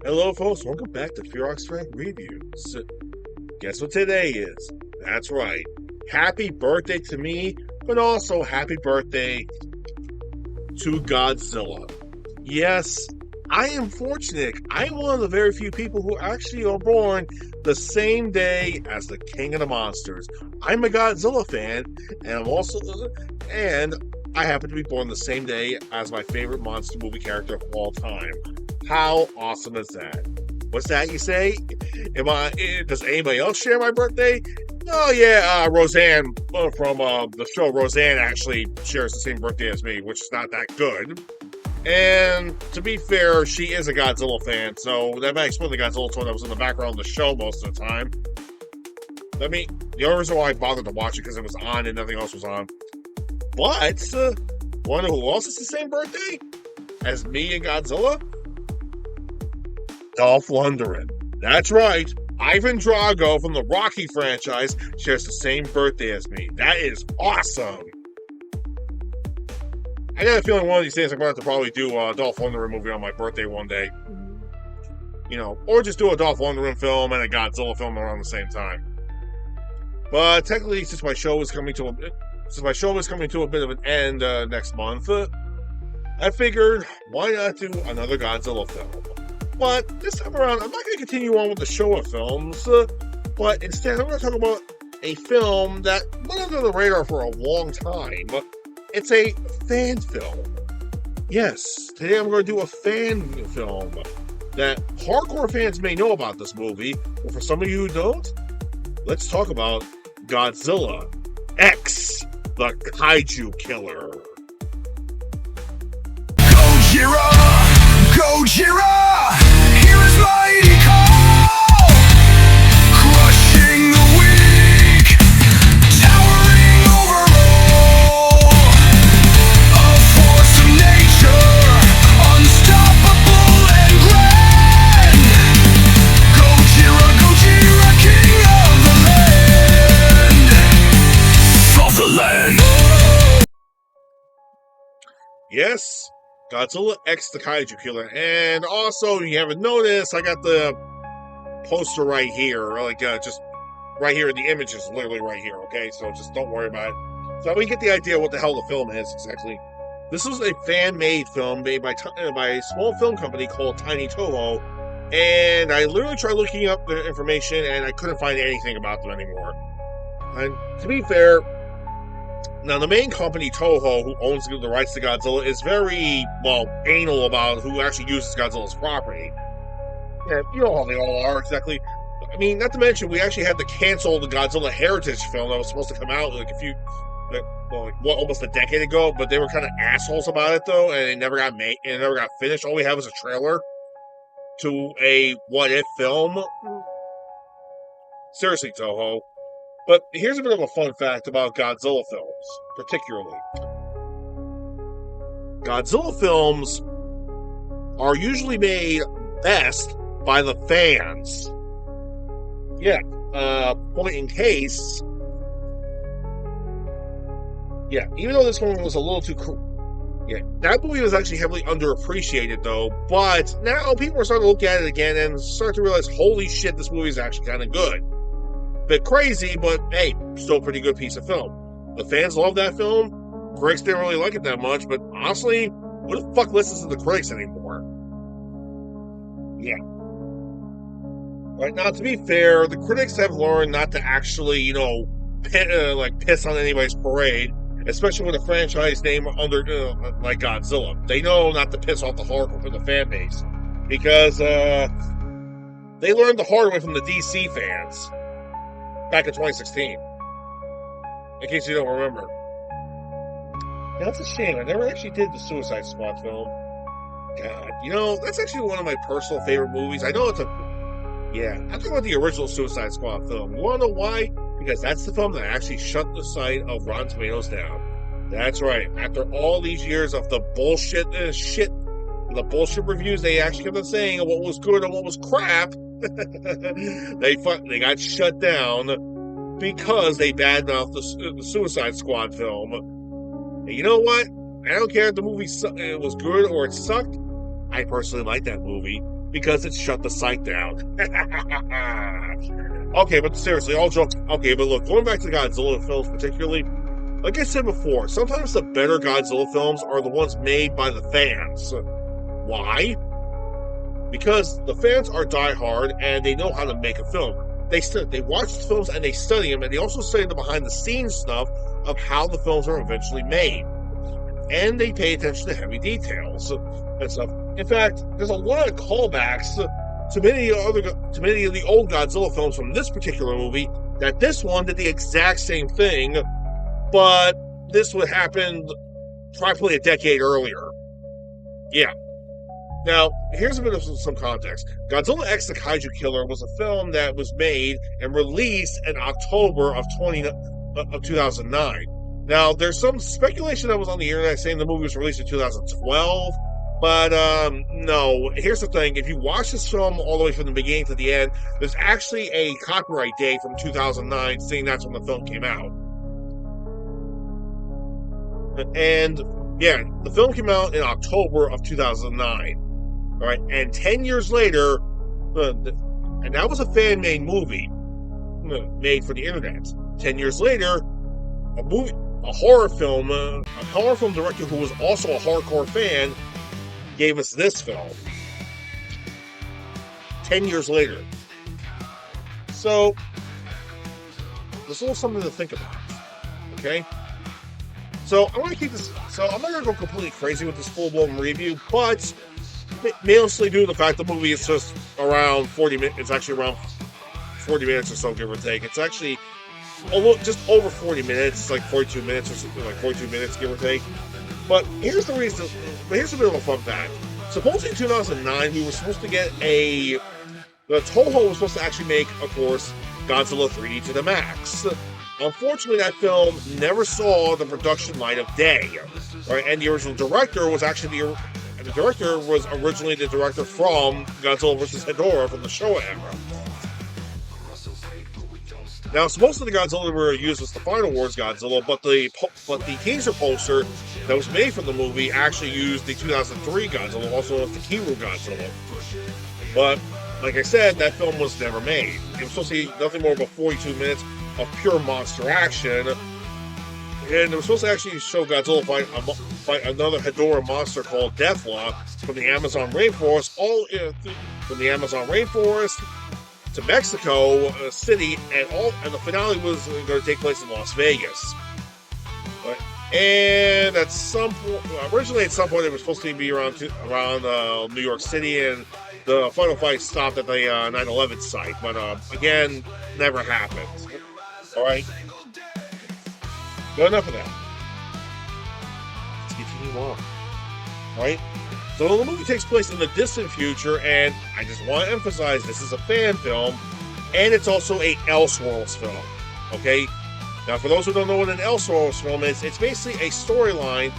Hello, folks. Welcome back to FFR E352 Reviews. Guess what today is? That's right. Happy birthday to me, but also happy birthday to Godzilla. Yes, I am fortunate. I'm one of the very few people who actually are born the same day as the King of the Monsters. I'm a Godzilla fan, and I happen to be born the same day as my favorite monster movie character of all time. How awesome is that? What's that you say? Does anybody else share my birthday? Oh yeah, Roseanne from the show Roseanne actually shares the same birthday as me, which is not that good. And to be fair, she is a Godzilla fan, so that might explain the Godzilla toy that was in the background of the show most of the time. The only reason why I bothered to watch it because it was on and nothing else was on. But one who else has the same birthday as me and Godzilla? Dolph Lundgren. That's right. Ivan Drago from the Rocky franchise shares the same birthday as me. That is awesome. I got a feeling one of these days I'm going to have to probably do a Dolph Lundgren movie on my birthday one day. Or just do a Dolph Lundgren film and a Godzilla film around the same time. But technically, since my show is coming to a bit of an end next month, I figured why not do another Godzilla film. But this time around, I'm not going to continue on with the show of films, but instead I'm going to talk about a film that went under the radar for a long time. It's a fan film. Yes, today I'm going to do a fan film that hardcore fans may know about this movie, but for some of you who don't, let's talk about Godzilla X, the Kaiju Killer. Gojira! Gojira! Hear his mighty call! Crushing the weak, towering over all. A force of nature, unstoppable and grand. Gojira, Gojira, king of the land. Yes, Godzilla X the Kaiju Killer. And also, you haven't noticed, I got the poster right here. Just right here. The image is literally right here, okay? So just don't worry about it. So we get the idea what the hell the film is, exactly. This was a fan-made film made by a small film company called Tiny Toho. And I literally tried looking up the information, and I couldn't find anything about them anymore. And to be fair, now, the main company, Toho, who owns the rights to Godzilla, is very, anal about who actually uses Godzilla's property. Yeah, you know how they all are, exactly. Not to mention, we actually had to cancel the Godzilla Heritage film that was supposed to come out almost a decade ago, but they were kind of assholes about it, though, and it never got made, and it never got finished. All we have is a trailer to a what-if film. Seriously, Toho. But here's a bit of a fun fact about Godzilla films, particularly. Godzilla films are usually made best by the fans. Yeah, point in case. Yeah, even though this one was a little too that movie was actually heavily underappreciated, though. But now people are starting to look at it again and start to realize, holy shit, this movie is actually kind of good. Bit crazy, but hey, still a pretty good piece of film. The fans love that film. Critics didn't really like it that much, but honestly, who the fuck listens to the critics anymore? Yeah. Right now, to be fair, the critics have learned not to actually, piss on anybody's parade, especially with a franchise name under like Godzilla. They know not to piss off the hardcore for the fan base because they learned the hard way from the DC fans. Back in 2016. In case you don't remember. Yeah, that's a shame. I never actually did the Suicide Squad film. God, that's actually one of my personal favorite movies. I know I'm talking about the original Suicide Squad film. You want to know why? Because that's the film that actually shut the site of Rotten Tomatoes down. That's right. After all these years of the bullshit the bullshit reviews they actually kept on saying what was good and what was crap, they got shut down because they badmouthed the Suicide Squad film. And you know what? I don't care if the movie was good or it sucked. I personally like that movie. because it shut the site down. Okay, but seriously, all jokes. Okay, but look, going back to the Godzilla films particularly, like I said before, sometimes the better Godzilla films are the ones made by the fans. Why? Because the fans are diehard and they know how to make a film. They watch the films and they study them, and they also study the behind the scenes stuff of how the films are eventually made. And they pay attention to heavy details and stuff. In fact, there's a lot of callbacks to many of the old Godzilla films from this particular movie. That this one did the exact same thing, but this would happen probably a decade earlier. Yeah. Now, here's a bit of some context. Godzilla X the Kaiju Killer was a film that was made and released in October of 2009. Now, there's some speculation that was on the internet saying the movie was released in 2012, but no. Here's the thing. If you watch this film all the way from the beginning to the end, there's actually a copyright date from 2009 saying that's when the film came out. And, yeah, the film came out in October of 2009. All right, and 10 years later, and that was a fan-made movie made for the internet. 10 years later, a horror film director who was also a hardcore fan gave us this film. 10 years later. So, there's a little something to think about. Okay? So, I want to keep this. So, I'm not going to go completely crazy with this full-blown review, but mostly due to the fact the movie is just around 40 minutes. It's actually around 40 minutes or so, give or take. It's actually just over 40 minutes. It's like 42 minutes or something, like 42 minutes, give or take. But here's the reason. But here's a bit of a fun fact. Supposedly in 2009, we were supposed to get the Toho was supposed to actually make, of course, Godzilla 3D to the max. Unfortunately, that film never saw the production light of day. Right? And the original director was actually the director was originally the director from Godzilla vs. Hedorah from the Showa era. Now, most of the Godzilla we were used was the Final Wars Godzilla, but the teaser poster that was made for the movie actually used the 2003 Godzilla, also known as the Kiru Godzilla. But, like I said, that film was never made. It was supposed to be nothing more but 42 minutes of pure monster action. And it was supposed to actually show Godzilla fight another Hedorah monster called Deathlock from the Amazon rainforest, from the Amazon rainforest to Mexico City, and the finale was going to take place in Las Vegas. Right? And at some point, originally at some point, it was supposed to be around New York City, and the final fight stopped at the 9/11 site, but again, never happened. All right. But enough of that. Let's continue on. Right? So the movie takes place in the distant future, and I just want to emphasize this is a fan film, and it's also a Elseworlds film. Okay? Now, for those who don't know what an Elseworlds film is, it's basically a storyline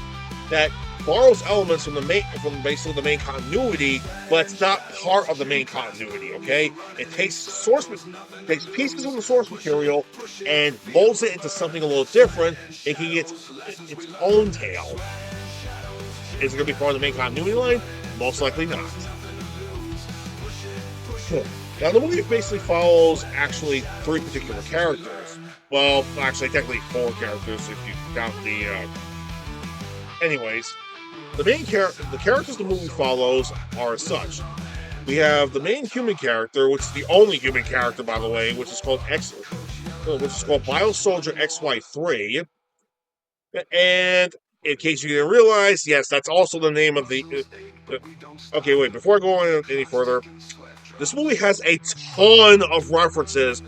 that borrows elements from basically the main continuity, but it's not part of the main continuity, okay? It takes pieces of the source material and molds it into something a little different. It can get its own tale. Is it going to be part of the main continuity line? Most likely not. Now, the movie basically follows actually 3 particular characters. Well, actually, technically 4 characters if you count the... Anyways, the characters the movie follows are as such. We have the main human character, which is the only human character, by the way, which is called Biosoldier XY3. And in case you didn't realize, yes, that's also the name of the... okay, wait, before I go on any further, this movie has a ton of references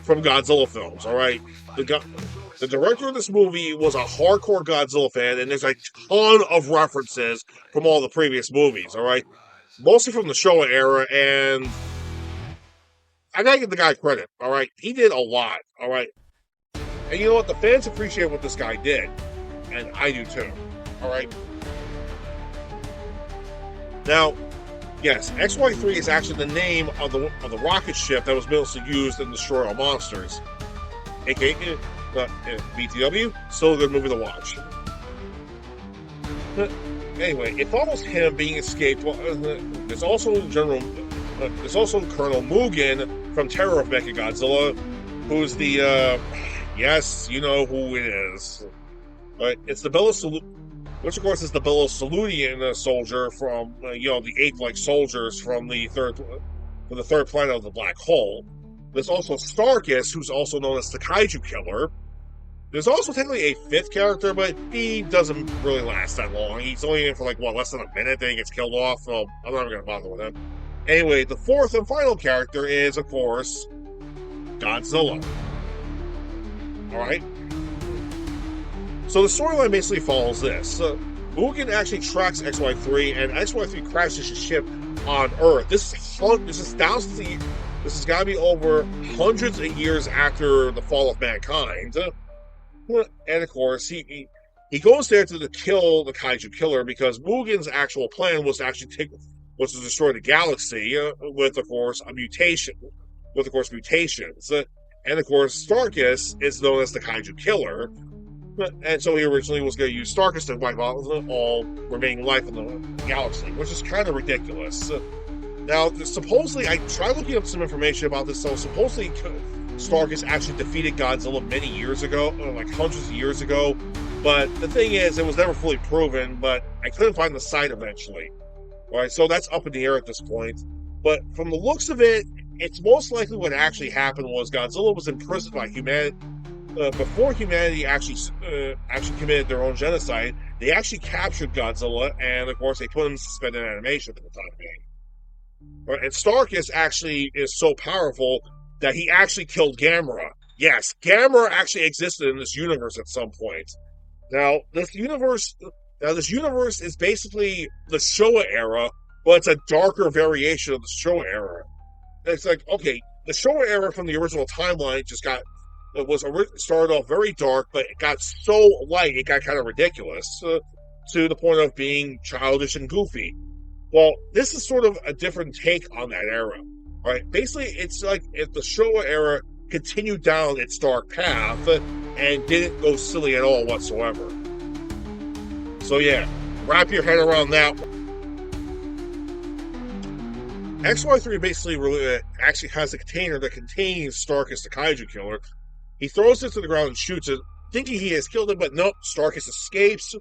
from Godzilla films, alright? The director of this movie was a hardcore Godzilla fan, and there's a ton of references from all the previous movies, alright? Mostly from the Showa era, and I gotta give the guy credit, alright? He did a lot, alright? And you know what? The fans appreciate what this guy did, and I do too, alright? Now, yes, XY3 is actually the name of the rocket ship that was mostly used in Destroy All Monsters, aka BTW. Still a good movie to watch. Anyway, it follows him being escaped. There's also there's also Colonel Mugen from Terror of Mechagodzilla, who's the yes, you know who it is. Right? It's the which of course is the Saludian soldier from the ape-like soldiers from the third planet of the black hole. There's also Starkus, who's also known as the Kaiju Killer. There's also technically a fifth character, but he doesn't really last that long. He's only in for less than a minute, then he gets killed off, so I'm not going to bother with him. Anyway, the fourth and final character is, of course, Godzilla. Alright? So the storyline basically follows this. Mugen actually tracks XY3, and XY3 crashes his ship on Earth. This has got to be over hundreds of years after the fall of mankind. And of course, he goes there to kill the Kaiju Killer because Mugen's actual plan was to destroy the galaxy with, of course, mutations. And of course, Starkus is known as the Kaiju Killer. And so he originally was going to use Starkus to wipe out all remaining life in the galaxy, which is kind of ridiculous. Now, supposedly, I tried looking up some information about this, so supposedly Starkus actually defeated Godzilla many years ago, hundreds of years ago, but the thing is, it was never fully proven, but I couldn't find the site eventually. Alright, so that's up in the air at this point. But from the looks of it, it's most likely what actually happened was Godzilla was imprisoned by humanity. Before humanity actually committed their own genocide, they actually captured Godzilla, and of course they put him in suspended animation for the time being. Right? And Starkus actually is so powerful that he actually killed Gamera. Yes, Gamera actually existed in this universe at some point. Now this universe is basically the Showa era, but it's a darker variation of the Showa era. It's okay, the Showa era from the original timeline started off very dark, but it got so light, it got kind of ridiculous, to the point of being childish and goofy. Well, this is sort of a different take on that era. Right? Basically, it's like if the Showa era continued down its dark path and didn't go silly at all whatsoever. So yeah, wrap your head around that. XY3 basically actually has a container that contains Starkus the Kaiju Killer. He throws it to the ground and shoots it, thinking he has killed it, but nope, Starkus escapes,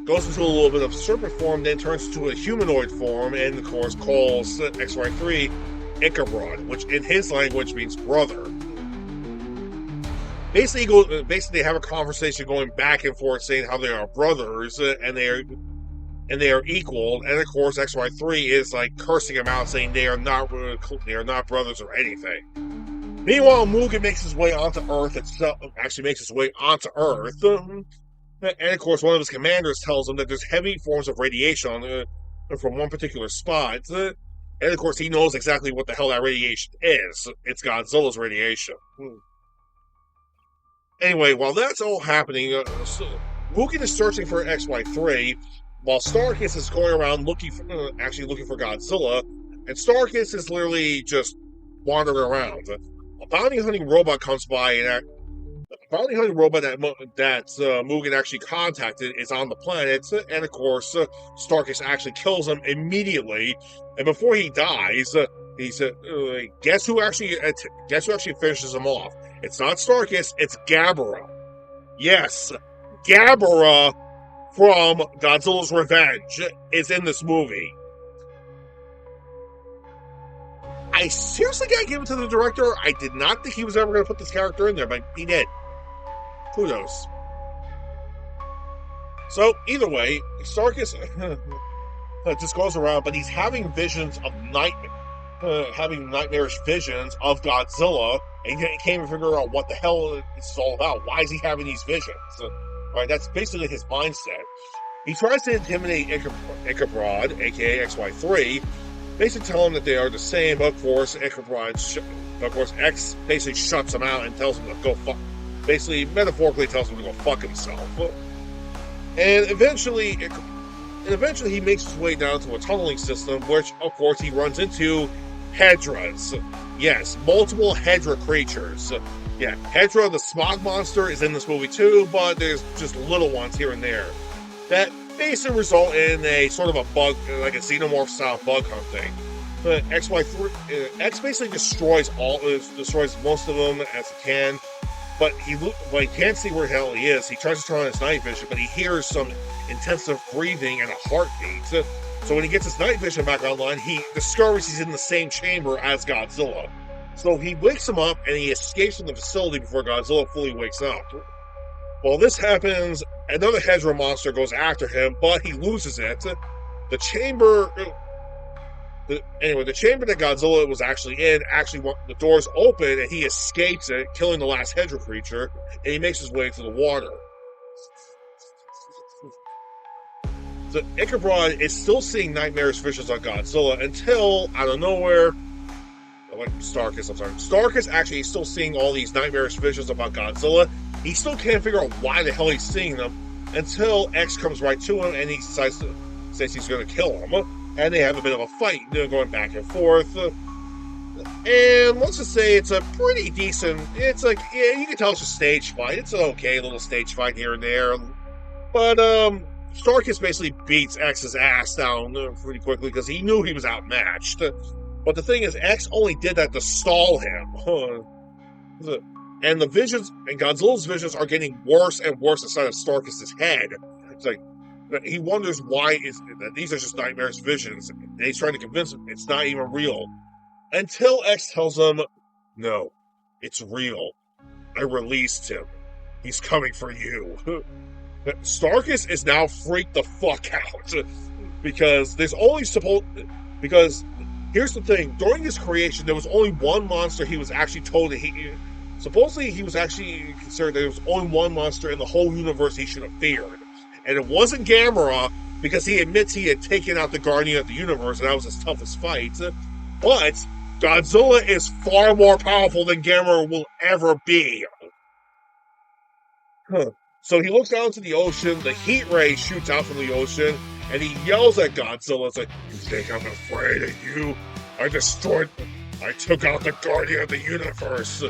goes into a little bit of serpent form, then turns into a humanoid form, and of course calls XY3 Ichabod, which in his language means brother. Basically, they have a conversation going back and forth saying how they are brothers, and they are equal, and of course XY3 is cursing him out, saying they are not brothers or anything. Meanwhile, Mugen makes his way onto Earth and of course one of his commanders tells him that there's heavy forms of radiation from one particular spot, and of course he knows exactly what the hell that radiation is. It's Godzilla's radiation. Anyway, while that's all happening, Mugen is searching for XY3, while Starkus is going around looking for Godzilla, and Starkus is literally just wandering around. A bounty hunting robot comes by, and a bounty hunting robot that Mugen actually contacted is on the planet, and of course Starkus actually kills him immediately. And before he dies, he said, "Guess who actually finishes him off? It's not Starkus, it's Gamera. Yes, Gamera from Godzilla's Revenge is in this movie." I seriously gotta give it to the director. I did not think he was ever going to put this character in there, but he did. Kudos. So, either way, Starkus just goes around, but he's having visions of nightmarish visions of Godzilla, and he can't even figure out what the hell this is all about. Why is he having these visions? Right, that's basically his mindset. He tries to intimidate Ichabod, aka XY3, basically tell him that they are the same, but of course, X basically shuts him out and tells him to go fuck. Basically, metaphorically tells him to go fuck himself. And eventually he makes his way down to a tunneling system, which, of course, he runs into Hedras. Yes, multiple Hedra creatures. Yeah, Hedra, the smog monster, is in this movie too, but there's just little ones here and there. That basically result in a sort of a bug, like a xenomorph style bug hunt thing. But X basically destroys most of them as he can, but he can't see where the hell he is. He tries to turn on his night vision, but he hears some intensive breathing and a heartbeat. So when he gets his night vision back online, he discovers he's in the same chamber as Godzilla. So he wakes him up and he escapes from the facility before Godzilla fully wakes up. While this happens, another Hedgehog monster goes after him, but he loses it. The chamber that Godzilla was actually in, the doors open and he escapes it, killing the last Hedgehog creature, and he makes his way to the water. The Ichabod is still seeing nightmarish visions on Godzilla until, out of nowhere, Starkus actually is still seeing all these nightmarish visions about Godzilla. He still can't figure out why the hell he's seeing them until X comes right to him and he says he's going to kill him. And they have a bit of a fight, going back and forth. And let's just say it's a pretty decent. It's like, yeah, you can tell it's a stage fight. It's an okay little stage fight here and there. But Starkus basically beats X's ass down pretty quickly because he knew he was outmatched. But the thing is, X only did that to stall him. And the visions, and Godzilla's visions are getting worse and worse inside of Starkus' head. It's like, he wonders why that these are just nightmarish visions. And he's trying to convince him it's not even real. Until X tells him, no, it's real. I released him. He's coming for you. Starkus is now freaked the fuck out. Because here's the thing, during his creation, there was only one monster he was actually told that supposedly he was actually considered that there was only one monster in the whole universe he should have feared. And it wasn't Gamera, because he admits he had taken out the Guardian of the Universe, and that was his toughest fight. But Godzilla is far more powerful than Gamera will ever be. So he looks down into the ocean, the heat ray shoots out from the ocean, and he yells at Godzilla. It's like, you think I'm afraid of you? I took out the Guardian of the Universe.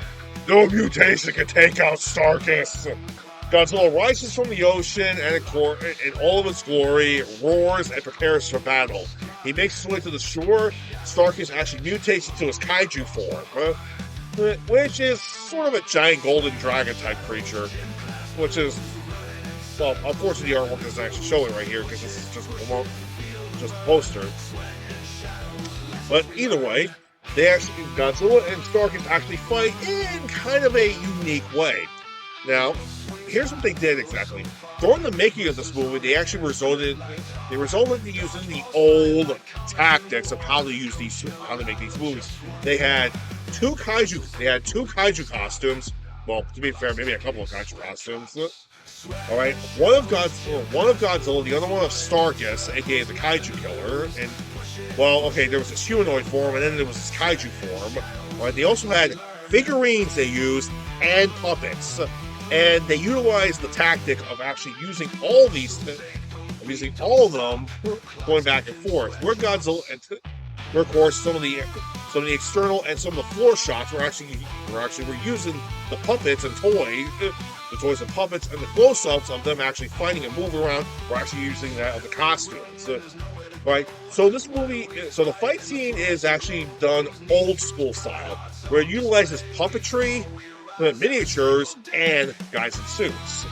No mutation can take out Starkus. Godzilla rises from the ocean and in all of its glory, roars and prepares for battle. He makes his way to the shore. Starkus actually mutates into his Kaiju form, which is sort of a giant golden dragon type creature, which is, well, unfortunately the artwork doesn't actually show it right here because this is just a poster. But either way, Godzilla and Starkus actually fight in kind of a unique way. Now, here's what they did exactly. During the making of this movie, they actually resorted to using the old tactics of how to make these movies. They had two kaiju costumes. Well, to be fair, maybe a couple of kaiju costumes. All right, one of Godzilla, the other one of Starkus, aka the Kaiju Killer, and there was this humanoid form, and then there was this Kaiju form. All right, they also had figurines they used and puppets. And they utilized the tactic of actually using all of them, going back and forth. Where Godzilla, where of course some of the external and some of the floor shots were using the puppets and toys and puppets, and the close-ups of them actually fighting and moving around were actually using that of the costumes. Right. So the fight scene is actually done old school style, where it utilizes puppetry, miniatures, and guys in suits.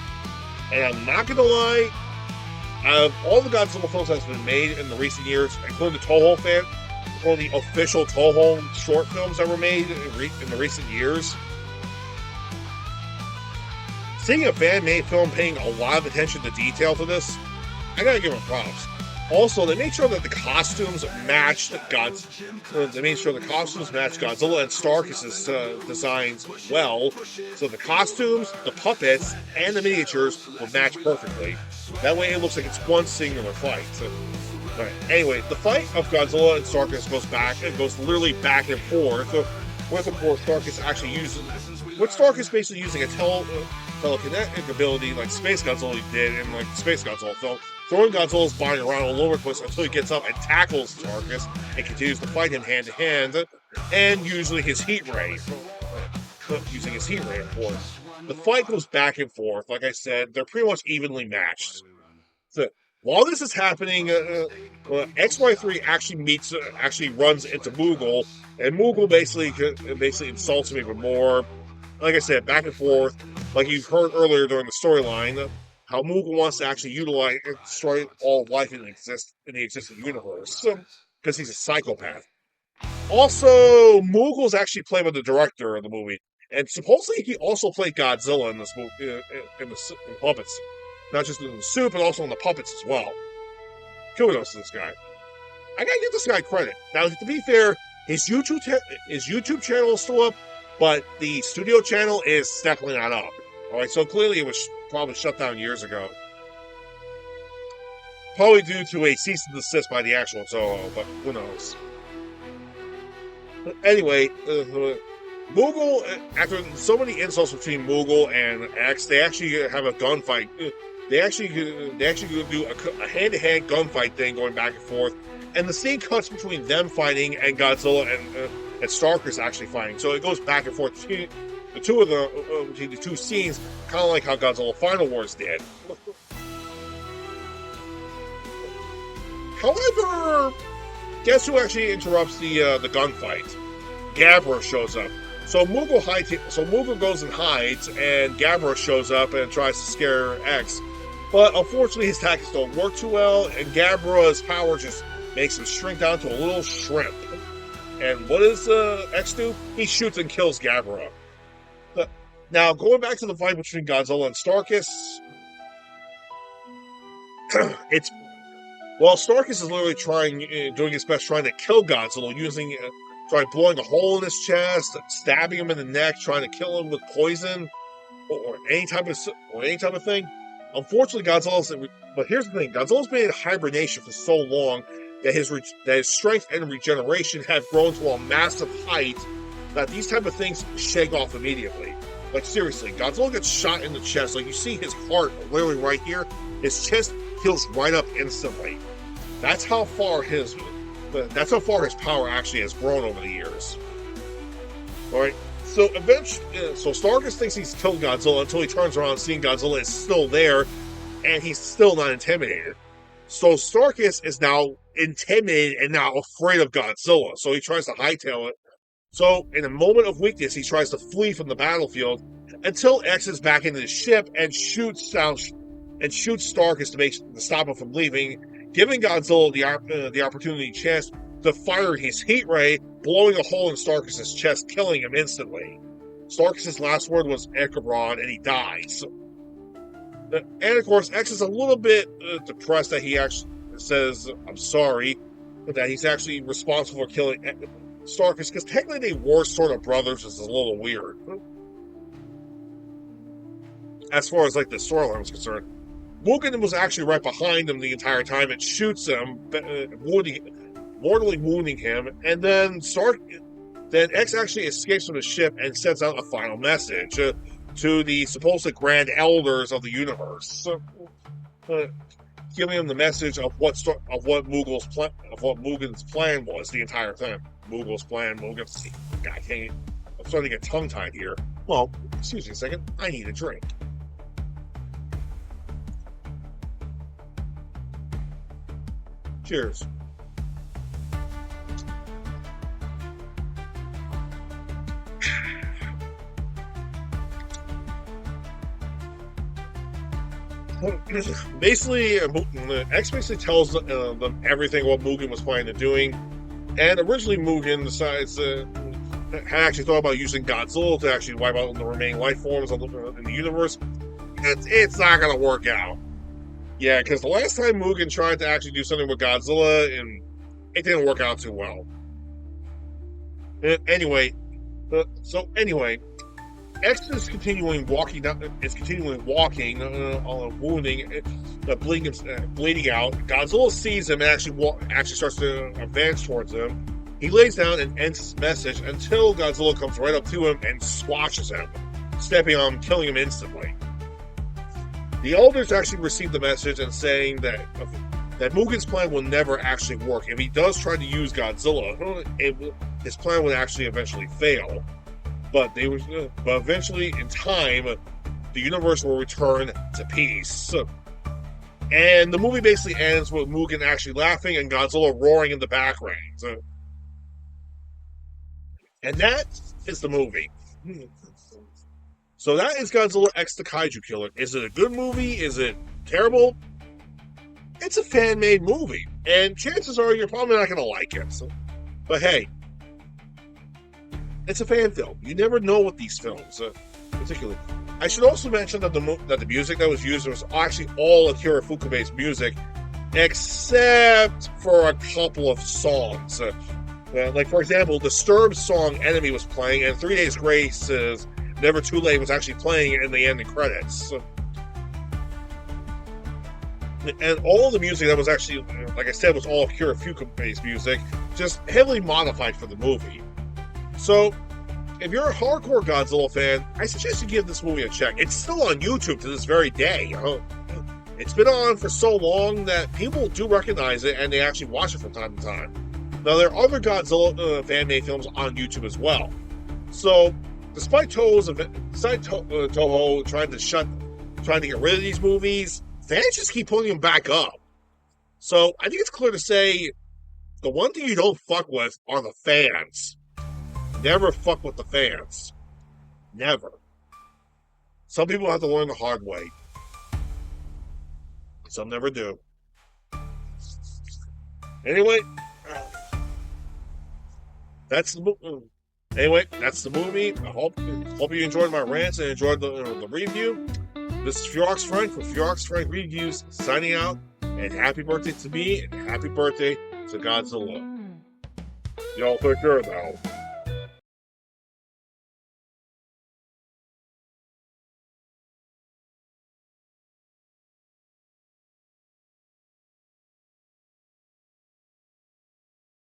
And I'm not gonna lie, out of all the Godzilla films that's been made in the recent years, including the official Toho short films that were made in the recent years, seeing a fan-made film paying a lot of attention to detail to this, I gotta give them props. Also, they made sure that the costumes matched Godzilla and Starkus' designs well. So the costumes, the puppets, and the miniatures will match perfectly. That way it looks like it's one singular fight. Right. Anyway, the fight of Godzilla and Starkus goes literally back and forth. With, of course, Starkus basically using a telekinetic ability like Space Godzilla did in the Space Godzilla film, throwing Godzilla's body around all over the place until he gets up and tackles Starkus and continues to fight him hand to hand, and using his heat ray. Of course. The fight goes back and forth. Like I said, they're pretty much evenly matched. So, While this is happening, XY3 actually runs into Moogle, and Moogle basically insults him even more. Like I said, back and forth, like you've heard earlier during the storyline, how Moogle wants to actually utilize and destroy all life in the existing universe, because he's a psychopath. Also, Moogle's actually played by the director of the movie, and supposedly he also played Godzilla in this movie, in puppets, not just in the suit, but also in the puppets as well. Kudos to this guy. I gotta give this guy credit. Now, to be fair, his YouTube channel is still up, but the studio channel is definitely not up. All right, so clearly it was probably shut down years ago. Probably due to a cease and desist by the actual Toho, but who knows. Anyway, Moogle, after so many insults between Moogle and X, they actually have a gunfight. They actually do a hand-to-hand gunfight thing going back and forth, and the scene cuts between them fighting and Godzilla and Starkers actually fighting. So it goes back and forth between the two scenes, kind of like how Godzilla Final Wars did. However, guess who actually interrupts the gunfight? Gabra shows up. So Moogle goes and hides, and Gabra shows up and tries to scare X. But unfortunately, his tactics don't work too well, and Gabra's power just makes him shrink down to a little shrimp. And what does X do? He shoots and kills Gabra. Now, going back to the fight between Godzilla and Starkis, Starkis is literally doing his best trying to kill Godzilla, blowing a hole in his chest, stabbing him in the neck, trying to kill him with poison, or any type of thing. Unfortunately, but here's the thing: Godzilla's been in hibernation for so long that his strength and regeneration have grown to a massive height that these type of things shake off immediately. Like seriously, Godzilla gets shot in the chest. Like you see his heart literally right here. His chest heals right up instantly. That's how far his power actually has grown over the years. All right. So Starkis thinks he's killed Godzilla until he turns around, seeing Godzilla is still there, and he's still not intimidated. So Starkis is now intimidated and now afraid of Godzilla. So he tries to hightail it. So in a moment of weakness, he tries to flee from the battlefield until X is back in his ship and shoots Starkis to stop him from leaving, giving Godzilla the opportunity chance to fire his heat ray, blowing a hole in Starkis' chest, killing him instantly. Starkis' last word was Ekabron, and he dies. And of course, X is a little bit depressed that he actually says, "I'm sorry," that he's actually responsible for killing Starkis, because technically they were sort of brothers, which is a little weird. As far as like the storyline was concerned, Mugen was actually right behind him the entire time and shoots him, mortally wounding him, and then X actually escapes from the ship and sends out a final message to the supposed grand elders of the universe, giving them the message of what Mugen's plan was the entire time. Mugen's plan. God, I'm starting to get tongue-tied here. Well, excuse me a second. I need a drink. Cheers. Basically, X basically tells them everything what Mugen was planning on doing, and originally Mugen had actually thought about using Godzilla to actually wipe out the remaining life forms in the universe, and it's not going to work out. Yeah, because the last time Mugen tried to actually do something with Godzilla, and it didn't work out too well. Anyway, X is continuing walking, wounding, bleeding out. Godzilla sees him and actually starts to advance towards him. He lays down and ends his message until Godzilla comes right up to him and squashes him, stepping on him, killing him instantly. The elders actually receive the message and saying that Mugen's plan will never actually work. If he does try to use Godzilla, his plan would actually eventually fail. But eventually, in time, the universe will return to peace. And the movie basically ends with Mugen actually laughing and Godzilla roaring in the background. And that is the movie. So that is Godzilla X the Kaiju Killer. Is it a good movie? Is it terrible? It's a fan-made movie. And chances are you're probably not going to like it. But hey, it's a fan film. You never know with these films, particularly. I should also mention that the music that was used was actually all Akira Fukube's music, except for a couple of songs. Like, for example, Disturbed's song Enemy was playing, and 3 Days Grace's Never Too Late was actually playing in the ending credits. And all the music that was actually, like I said, was all Akira Fukube's music, just heavily modified for the movie. So, if you're a hardcore Godzilla fan, I suggest you give this movie a check. It's still on YouTube to this very day. It's been on for so long that people do recognize it and they actually watch it from time to time. Now, there are other Godzilla fan-made films on YouTube as well. So, despite Toho trying to get rid of these movies, fans just keep pulling them back up. So, I think it's clear to say the one thing you don't fuck with are the fans. Never fuck with the fans. Never. Some people have to learn the hard way. Some never do. Anyway, that's the movie. I hope you enjoyed my rants and enjoyed the review. This is Furiox Frank from Furiox Frank Reviews signing out. And happy birthday to me and happy birthday to Godzilla. Y'all take care now.